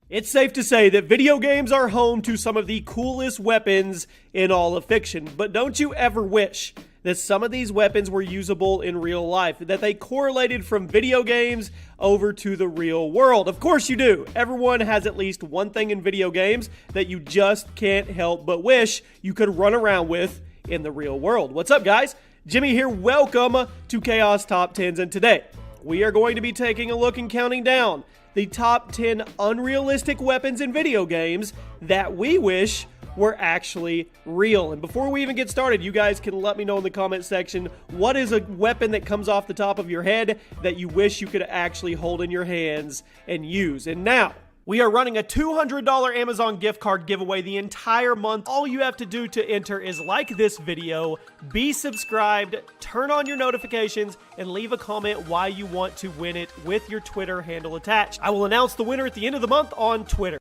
It's safe to say that video games are home to some of the coolest weapons in all of fiction, but don't you ever wish that some of these weapons were usable in real life, that they correlated from video games over to the real world? Of course you do. Everyone has at least one thing in video games that you just can't help but wish you could run around with in the real world. What's up, guys? Jimmy here. Welcome to Chaos Top 10s, and today we are going to be taking a look and counting down the top 10 unrealistic weapons in video games that we wish were actually real. And before we even get started, you guys can let me know in the comment section, what is a weapon that comes off the top of your head that you wish you could actually hold in your hands and use? And now, we are running a $200 Amazon gift card giveaway the entire month. All you have to do to enter is like this video, be subscribed, turn on your notifications, and leave a comment why you want to win it with your Twitter handle attached. I will announce the winner at the end of the month on Twitter.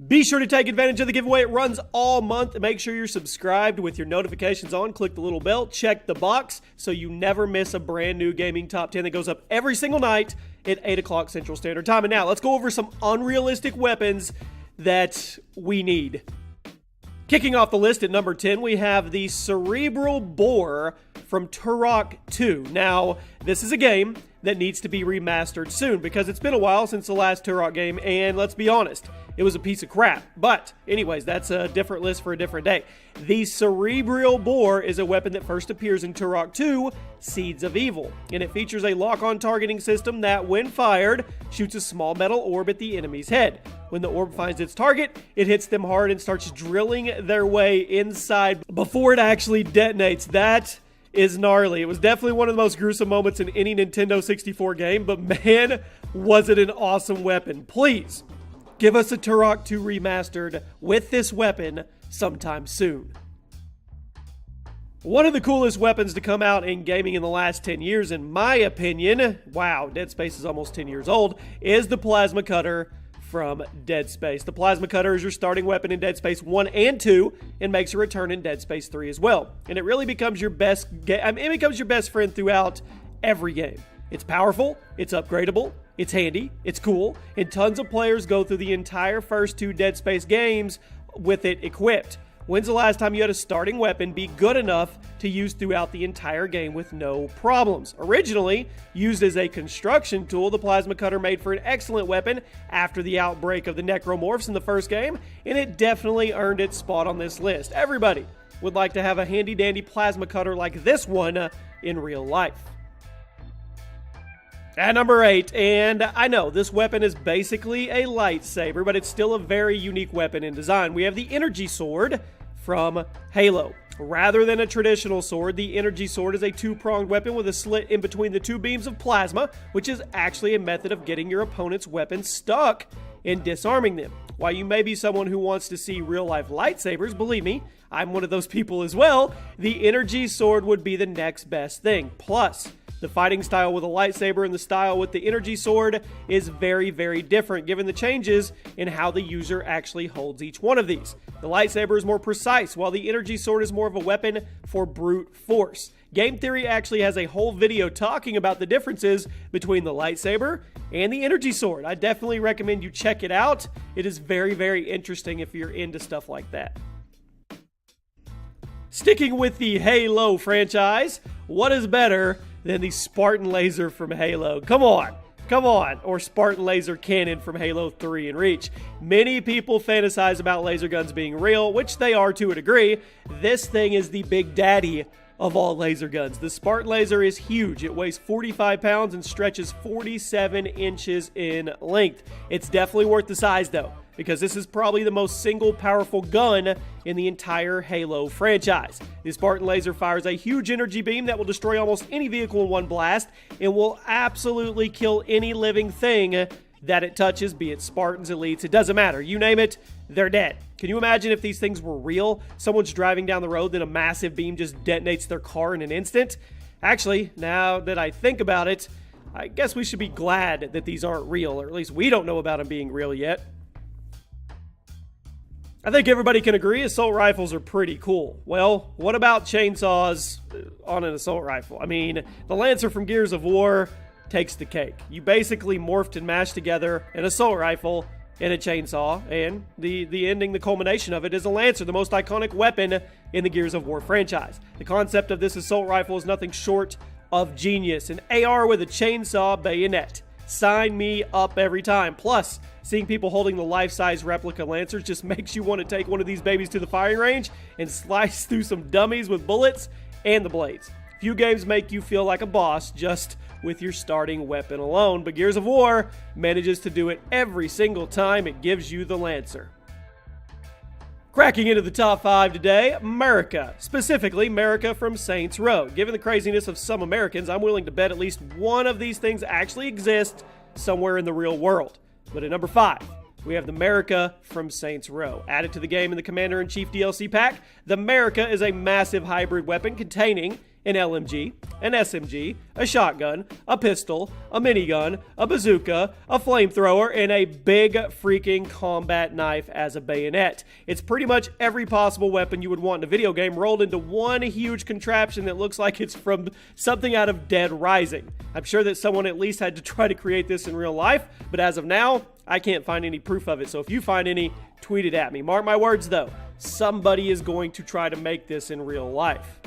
Be sure to take advantage of the giveaway. It runs all month. Make sure you're subscribed with your notifications on. Click the little bell. Check the box so you never miss a brand new gaming top 10 that goes up every single night at 8 o'clock Central Standard Time. And now, let's go over some unrealistic weapons that we need. Kicking off the list at number 10, we have the Cerebral Bore from TUROK 2. Now, this is a game that needs to be remastered soon because it's been a while since the last Turok game, and let's be honest, it was a piece of crap. But anyways, that's a different list for a different day. The Cerebral Bore is a weapon that first appears in Turok 2, Seeds of Evil, and it features a lock-on targeting system that, when fired, shoots a small metal orb at the enemy's head. When the orb finds its target, it hits them hard and starts drilling their way inside before it actually detonates. That is gnarly. It was definitely one of the most gruesome moments in any Nintendo 64 game, but man, was it an awesome weapon. Please, give us a Turok 2 remastered with this weapon sometime soon. One of the coolest weapons to come out in gaming in the last 10 years, in my opinion, wow, Dead Space is almost 10 years old, is the Plasma Cutter from Dead Space. The Plasma Cutter is your starting weapon in Dead Space 1 and 2 and makes a return in Dead Space 3 as well. And it really becomes your best it becomes your best friend throughout every game. It's powerful, it's upgradable, it's handy, it's cool, and tons of players go through the entire first 2 Dead Space games with it equipped. When's the last time you had a starting weapon be good enough to use throughout the entire game with no problems? Originally used as a construction tool, the Plasma Cutter made for an excellent weapon after the outbreak of the Necromorphs in the first game, and it definitely earned its spot on this list. Everybody would like to have a handy-dandy Plasma Cutter like this one in real life. At number 8, and I know this weapon is basically a lightsaber, but it's still a very unique weapon in design. We have the Energy Sword from Halo. Rather than a traditional sword, the Energy Sword is a 2-pronged weapon with a slit in between the 2 beams of plasma, which is actually a method of getting your opponent's weapon stuck and disarming them. While you may be someone who wants to see real-life lightsabers, believe me, I'm one of those people as well, the Energy Sword would be the next best thing. Plus, the fighting style with a lightsaber and the style with the Energy Sword is very, very different, given the changes in how the user actually holds each one of these. The lightsaber is more precise, while the Energy Sword is more of a weapon for brute force. Game Theory actually has a whole video talking about the differences between the lightsaber and the Energy Sword. I definitely recommend you check it out. It is very, very interesting if you're into stuff like that. Sticking with the Halo franchise, what is better than the Spartan laser from Halo? Come on, or Spartan laser cannon from Halo 3 and Reach. Many people fantasize about laser guns being real, which they are to a degree. This thing is the big daddy of all laser guns. The Spartan laser is huge. It weighs 45 pounds and stretches 47 inches in length. It's definitely worth the size though, because this is probably the most single powerful gun in the entire Halo franchise. The Spartan laser fires a huge energy beam that will destroy almost any vehicle in one blast and will absolutely kill any living thing that it touches, be it Spartans, elites, it doesn't matter. You name it, they're dead. Can you imagine if these things were real? Someone's driving down the road, then a massive beam just detonates their car in an instant? Actually, now that I think about it, I guess we should be glad that these aren't real, or at least we don't know about them being real yet. I think everybody can agree assault rifles are pretty cool. Well, what about chainsaws on an assault rifle? I mean, the Lancer from Gears of War takes the cake. You basically morphed and mashed together an assault rifle in a chainsaw, and the ending, the culmination of it, is a Lancer, the most iconic weapon in the Gears of War franchise. The concept of this assault rifle is nothing short of genius. An AR with a chainsaw bayonet. Sign me up every time. Plus, seeing people holding the life-size replica Lancers just makes you want to take one of these babies to the firing range and slice through some dummies with bullets and the blades. Few games make you feel like a boss just with your starting weapon alone, but Gears of War manages to do it every single time it gives you the Lancer. Cracking into the top 5 today, MERICA. Specifically, MERICA from Saints Row. Given the craziness of some Americans, I'm willing to bet at least one of these things actually exists somewhere in the real world. But at number 5, we have the MERICA from Saints Row. Added to the game in the Commander-in-Chief DLC pack, the MERICA is a massive hybrid weapon containing an LMG, an SMG, a shotgun, a pistol, a minigun, a bazooka, a flamethrower, and a big freaking combat knife as a bayonet. It's pretty much every possible weapon you would want in a video game rolled into one huge contraption that looks like it's from something out of Dead Rising. I'm sure that someone at least had to try to create this in real life, but as of now, I can't find any proof of it, so if you find any, tweet it at me. Mark my words though, somebody is going to try to make this in real life.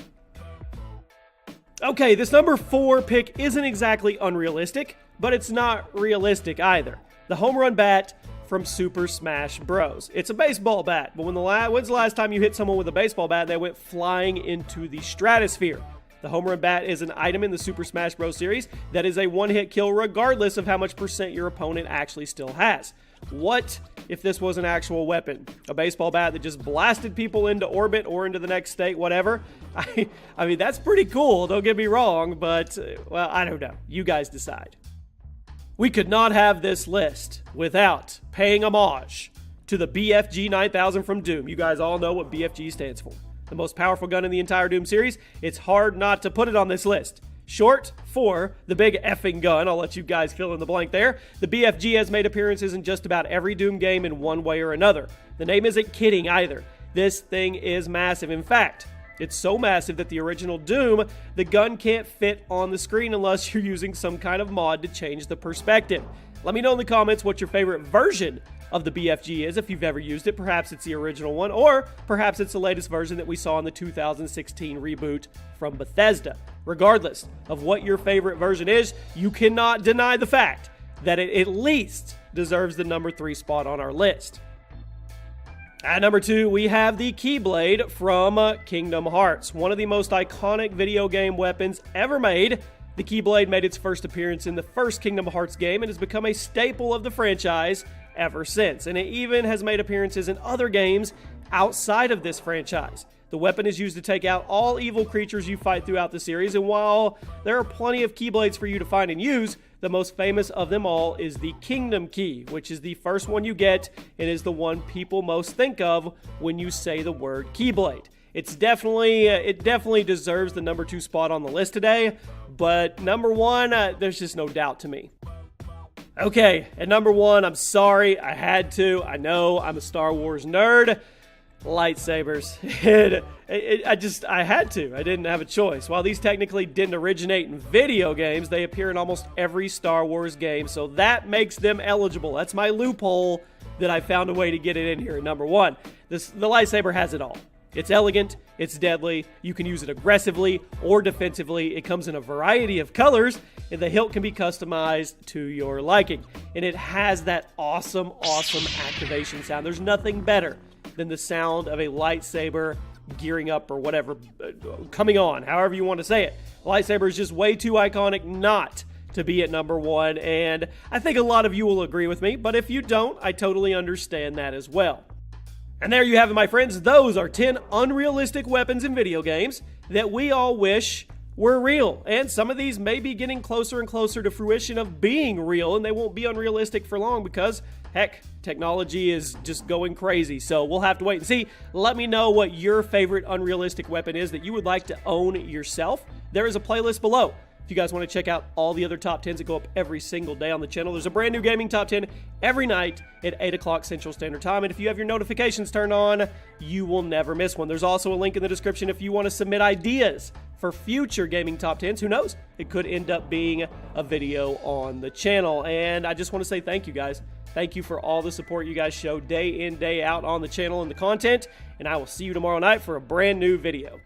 Okay, this number 4 pick isn't exactly unrealistic, but it's not realistic either. The home run bat from Super Smash Bros. It's a baseball bat, but when's the last time you hit someone with a baseball bat and they went flying into the stratosphere? The home run bat is an item in the Super Smash Bros. Series that is a one-hit kill regardless of how much percent your opponent actually still has. What if this was an actual weapon? A baseball bat that just blasted people into orbit or into the next state, whatever? I mean, that's pretty cool, don't get me wrong, but, well, I don't know. You guys decide. We could not have this list without paying homage to the BFG 9000 from Doom. You guys all know what BFG stands for. The most powerful gun in the entire Doom series. It's hard not to put it on this list. Short for the big effing gun. I'll let you guys fill in the blank there. The BFG has made appearances in just about every Doom game in one way or another. The name isn't kidding either. This thing is massive. In fact, it's so massive that the original Doom, the gun can't fit on the screen unless you're using some kind of mod to change the perspective. Let me know in the comments what your favorite version of the BFG is, if you've ever used it. Perhaps it's the original one, or perhaps it's the latest version that we saw in the 2016 reboot from Bethesda. Regardless of what your favorite version is, you cannot deny the fact that it at least deserves the number 3 spot on our list. At number 2, we have the KEYBLADE from Kingdom Hearts, one of the most iconic video game weapons ever made. The KEYBLADE made its first appearance in the first Kingdom Hearts game and has become a staple of the franchise ever since, and it even has made appearances in other games outside of this franchise. The weapon is used to take out all evil creatures you fight throughout the series, and while there are plenty of Keyblades for you to find and use, the most famous of them all is the Kingdom Key, which is the first one you get and is the one people most think of when you say the word Keyblade. It definitely deserves the number 2 spot on the list today, but number 1, there's just no doubt to me. Okay, at number 1, I'm sorry, I had to. I know, I'm a Star Wars nerd. Lightsabers. I had to. I didn't have a choice. While these technically didn't originate in video games, they appear in almost every Star Wars game, so that makes them eligible. That's my loophole that I found a way to get it in here at number 1. The lightsaber has it all. It's elegant, it's deadly, you can use it aggressively or defensively, it comes in a variety of colors, and the hilt can be customized to your liking. And it has that awesome activation sound. There's nothing better than the sound of a lightsaber gearing up or whatever, coming on, however you want to say it. Lightsaber is just way too iconic not to be at number 1, and I think a lot of you will agree with me, but if you don't, I totally understand that as well. And there you have it, my friends. Those are 10 unrealistic weapons in video games that we all wish were real. And some of these may be getting closer and closer to fruition of being real, and they won't be unrealistic for long because, heck, technology is just going crazy. So we'll have to wait and see. Let me know what your favorite unrealistic weapon is that you would like to own yourself. There is a playlist below. If you guys want to check out all the other top 10s that go up every single day on the channel, there's a brand new gaming top 10 every night at 8 o'clock Central Standard Time. And if you have your notifications turned on, you will never miss one. There's also a link in the description if you want to submit ideas for future gaming top 10s. Who knows? It could end up being a video on the channel. And I just want to say thank you, guys. Thank you for all the support you guys show day in, day out on the channel and the content. And I will see you tomorrow night for a brand new video.